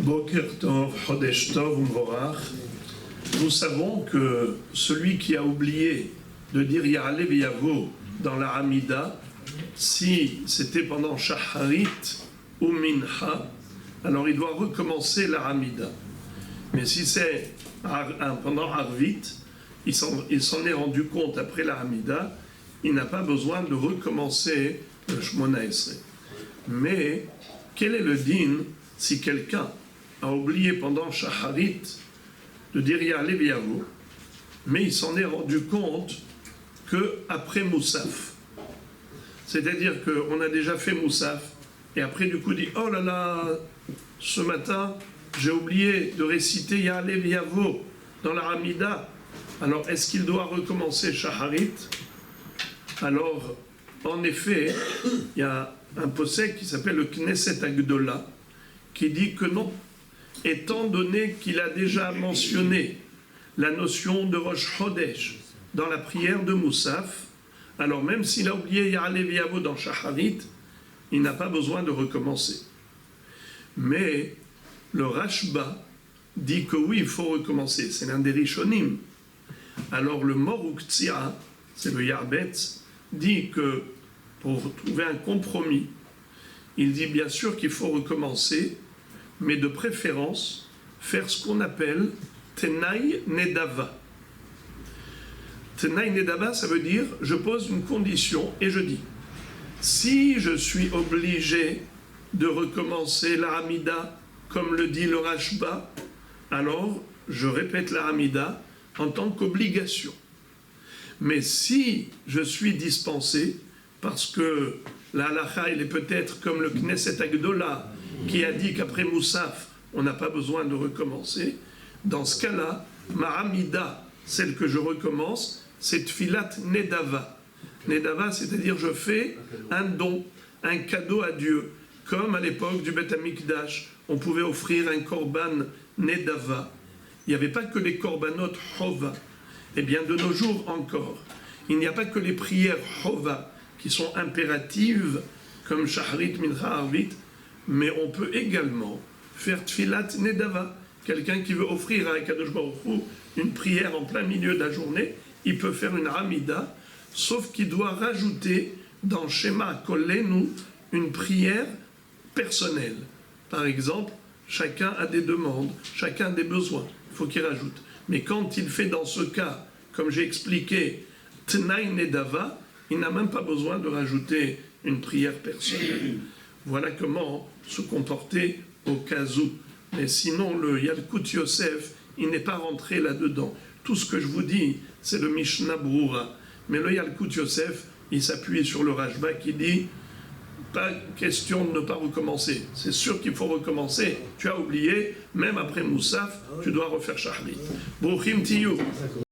Boker Tov, Chodesh Tov, Umvorach. Nous savons que celui qui a oublié de dire Ya'ale v'yavo dans la Hamida, si c'était pendant Shacharit ou Mincha, alors il doit recommencer la Hamida. Mais si c'est pendant Arvit, il s'en est rendu compte après la Hamida, il n'a pas besoin de recommencer le Shmona Esrei. Mais quel est le din si quelqu'un a oublié pendant Shacharit de dire Ya'ale v'yavo, mais il s'en est rendu compte qu'après Moussaf. C'est-à-dire qu'on a déjà fait Moussaf, et après du coup dit « Oh là là, ce matin, j'ai oublié de réciter Ya'ale v'yavo dans la Hamida. Alors, est-ce qu'il doit recommencer Shacharit ?» Alors, en effet, il y a un posek qui s'appelle le Knesset Agdola, qui dit que non. Étant donné qu'il a déjà mentionné la notion de Rosh Chodesh dans la prière de Moussaf, alors même s'il a oublié Ya'ale v'yavo dans Shacharit, il n'a pas besoin de recommencer. Mais le Rashba dit que oui, il faut recommencer. C'est l'un des Rishonim. Alors le Moruktsia, c'est le Yarbetz, dit que pour trouver un compromis, il dit bien sûr qu'il faut recommencer, mais de préférence faire ce qu'on appelle Tenai Nedava. Tenai Nedava, ça veut dire je pose une condition et je dis si je suis obligé de recommencer la Hamida comme le dit le Rashba, alors je répète la Hamida en tant qu'obligation. Mais si je suis dispensé, parce que la halacha, elle est peut-être comme le Knesset Agdola, qui a dit qu'après Moussaf, on n'a pas besoin de recommencer, dans ce cas-là, ma Hamida, celle que je recommence, c'est Tfilat Nedava. Nedava, c'est-à-dire je fais un don, un cadeau à Dieu, comme à l'époque du Beth Amikdash, on pouvait offrir un korban Nedava. Il n'y avait pas que les korbanot Chova. Eh bien, de nos jours encore, il n'y a pas que les prières Chova qui sont impératives, comme Shacharit, Mincha, Arvit, mais on peut également faire Tfilat Nedava. Quelqu'un qui veut offrir à Kadosh Baruch Hu une prière en plein milieu de la journée, il peut faire une Hamida, sauf qu'il doit rajouter dans Shema Kolenu une prière personnelle. Par exemple, chacun a des demandes, chacun a des besoins, il faut qu'il rajoute. Mais quand il fait dans ce cas, comme j'ai expliqué, Tnai Nedava, il n'a même pas besoin de rajouter une prière personnelle. Voilà comment se comporter au cas où. Mais sinon, le Yalkut Yosef, il n'est pas rentré là-dedans. Tout ce que je vous dis, c'est le Mishnah Brura. Mais le Yalkut Yosef, il s'appuie sur le Rashba qui dit pas question de ne pas recommencer. C'est sûr qu'il faut recommencer. Tu as oublié, même après Moussaf, tu dois refaire Shacharit. Brouchim Tiyou.